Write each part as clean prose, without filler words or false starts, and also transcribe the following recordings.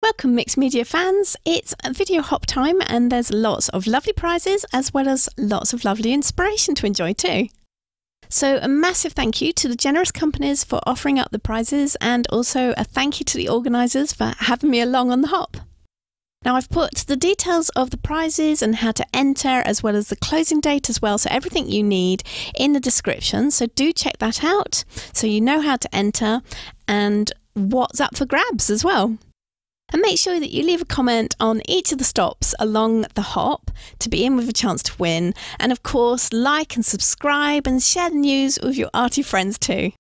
Welcome mixed media fans, it's video hop time and there's lots of lovely prizes as well as lots of lovely inspiration to enjoy too. So a massive thank you to the generous companies for offering up the prizes and also a thank you to the organisers for having me along on the hop. Now I've put the details of the prizes and how to enter as well as the closing date as well, so everything you need in the description, so do check that out so you know how to enter and what's up for grabs as well. And make sure that you leave a comment on each of the stops along the hop to be in with a chance to win. And of course, like and subscribe and share the news with your arty friends too.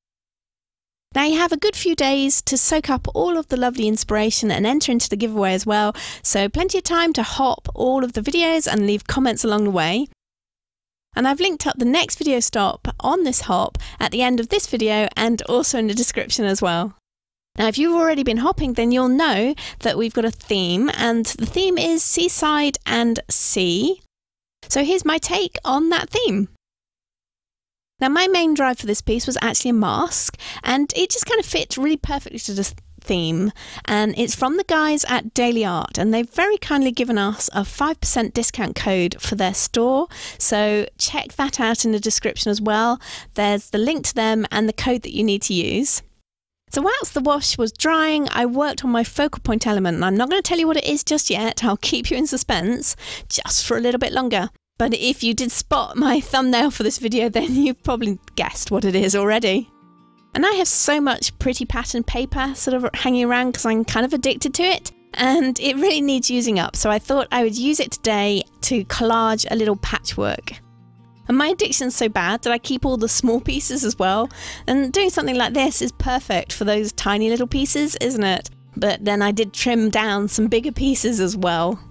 Now you have a good few days to soak up all of the lovely inspiration and enter into the giveaway as well. So plenty of time to hop all of the videos and leave comments along the way. And I've linked up the next video stop on this hop at the end of this video and also in the description as well. Now, if you've already been hopping, then you'll know that we've got a theme, and the theme is seaside and sea. So here's my take on that theme. Now, my main drive for this piece was actually a mask, and it just kind of fit really perfectly to this theme. And it's from the guys at Gelli Arts, and they've very kindly given us a 5% discount code for their store. So check that out in the description as well. There's the link to them and the code that you need to use. So whilst the wash was drying, I worked on my focal point element, and I'm not going to tell you what it is just yet. I'll keep you in suspense just for a little bit longer. But if you did spot my thumbnail for this video, then you've probably guessed what it is already. And I have so much pretty pattern paper sort of hanging around because I'm kind of addicted to it, and it really needs using up. So I thought I would use it today to collage a little patchwork. And my addiction's so bad that I keep all the small pieces as well, and doing something like this is perfect for those tiny little pieces, isn't it? But then I did trim down some bigger pieces as well.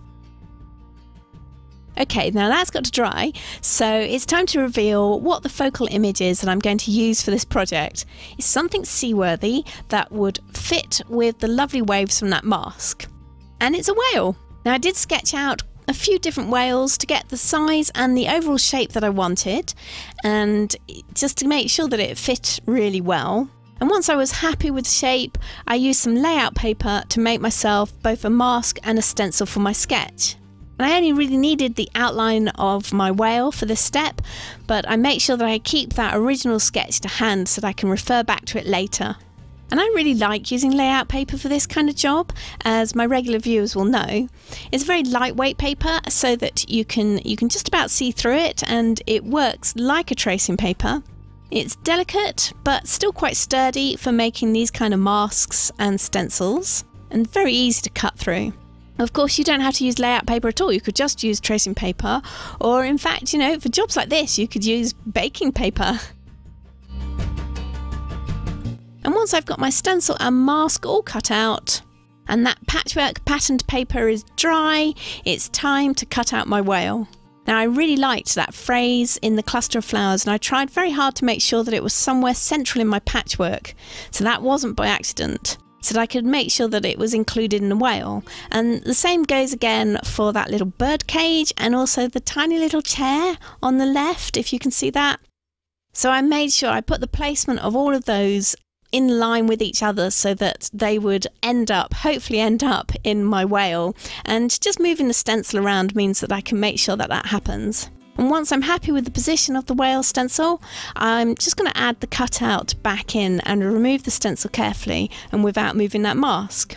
Okay, now that's got to dry, so it's time to reveal what the focal image is that I'm going to use for this project. It's something seaworthy that would fit with the lovely waves from that mask. And it's a whale. Now I did sketch out a few different whales to get the size and the overall shape that I wanted, and just to make sure that it fit really well. And once I was happy with the shape, I used some layout paper to make myself both a mask and a stencil for my sketch. And I only really needed the outline of my whale for this step, but I make sure that I keep that original sketch to hand so that I can refer back to it later. And I really like using layout paper for this kind of job, as my regular viewers will know. It's very lightweight paper so that you can just about see through it, and it works like a tracing paper. It's delicate but still quite sturdy for making these kind of masks and stencils, and very easy to cut through. Of course, you don't have to use layout paper at all. You could just use tracing paper, or in fact, you know, for jobs like this you could use baking paper. And once I've got my stencil and mask all cut out and that patchwork patterned paper is dry, it's time to cut out my whale. Now I really liked that phrase in the cluster of flowers, and I tried very hard to make sure that it was somewhere central in my patchwork, so that wasn't by accident, so that I could make sure that it was included in the whale. And the same goes again for that little bird cage and also the tiny little chair on the left, if you can see that. So I made sure I put the placement of all of those in line with each other so that they would hopefully end up in my whale, and just moving the stencil around means that I can make sure that that happens. And once I'm happy with the position of the whale stencil, I'm just going to add the cutout back in and remove the stencil carefully and without moving that mask.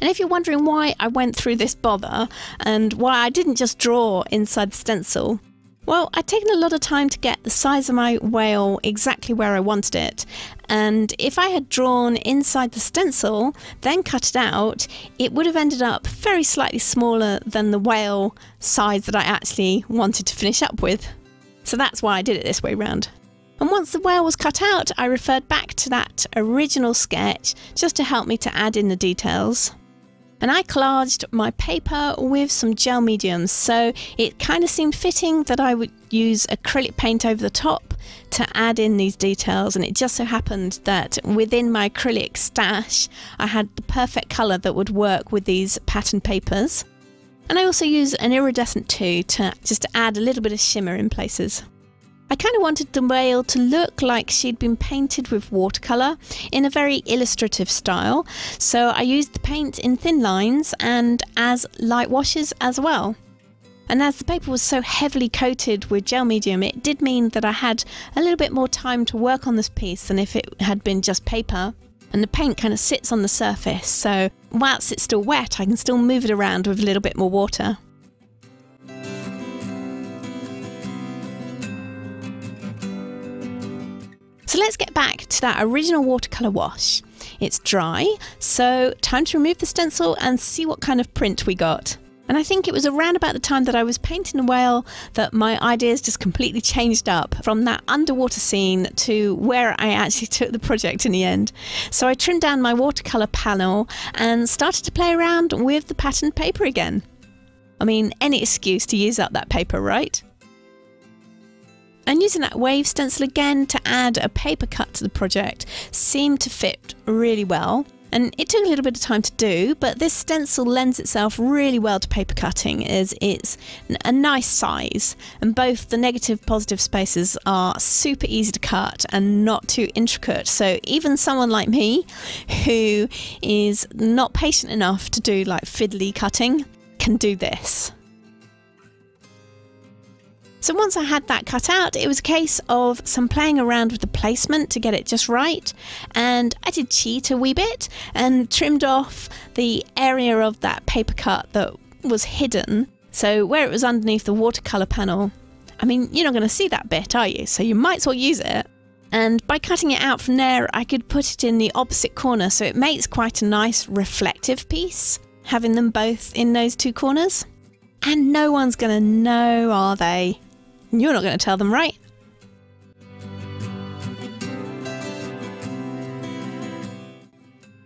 And if you're wondering why I went through this bother and why I didn't just draw inside the stencil, well, I'd taken a lot of time to get the size of my whale exactly where I wanted it, and if I had drawn inside the stencil, then cut it out, it would have ended up very slightly smaller than the whale size that I actually wanted to finish up with. So that's why I did it this way round. And once the whale was cut out, I referred back to that original sketch just to help me to add in the details. And I collaged my paper with some gel mediums, so it kind of seemed fitting that I would use acrylic paint over the top to add in these details, and it just so happened that within my acrylic stash I had the perfect colour that would work with these pattern papers. And I also use an iridescent too to just add a little bit of shimmer in places. I kind of wanted the whale to look like she'd been painted with watercolour in a very illustrative style, so I used the paint in thin lines and as light washes as well. And as the paper was so heavily coated with gel medium, it did mean that I had a little bit more time to work on this piece than if it had been just paper. And the paint kind of sits on the surface, so whilst it's still wet, I can still move it around with a little bit more water. So let's get back to that original watercolour wash. It's dry, so time to remove the stencil and see what kind of print we got. And I think it was around about the time that I was painting a whale that my ideas just completely changed up from that underwater scene to where I actually took the project in the end. So I trimmed down my watercolour panel and started to play around with the patterned paper again. I mean, any excuse to use up that paper, right? And using that wave stencil again to add a paper cut to the project seemed to fit really well. And it took a little bit of time to do, but this stencil lends itself really well to paper cutting as it's a nice size, and both the negative positive spaces are super easy to cut and not too intricate, so even someone like me who is not patient enough to do like fiddly cutting can do this. So once I had that cut out, it was a case of some playing around with the placement to get it just right, and I did cheat a wee bit and trimmed off the area of that paper cut that was hidden, so where it was underneath the watercolour panel. I mean, you're not going to see that bit, are you? So you might as well use it. And by cutting it out from there, I could put it in the opposite corner, so it makes quite a nice reflective piece, having them both in those two corners. And no one's going to know, are they? You're not going to tell them, right?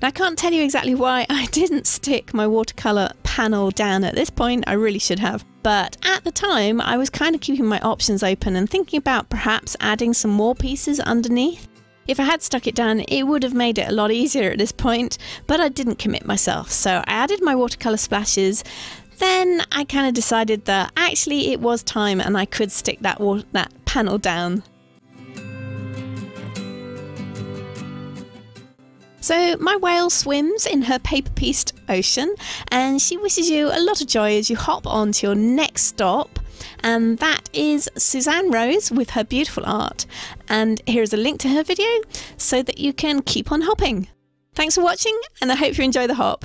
I can't tell you exactly why I didn't stick my watercolour panel down at this point. I really should have. But at the time, I was kind of keeping my options open and thinking about perhaps adding some more pieces underneath. If I had stuck it down, it would have made it a lot easier at this point, but I didn't commit myself. So I added my watercolour splashes. Then I kind of decided that actually it was time and I could stick that panel down. So my whale swims in her paper-pieced ocean and she wishes you a lot of joy as you hop on to your next stop, and that is Suzanne Rose with her beautiful art. And here's a link to her video so that you can keep on hopping. Thanks for watching and I hope you enjoy the hop.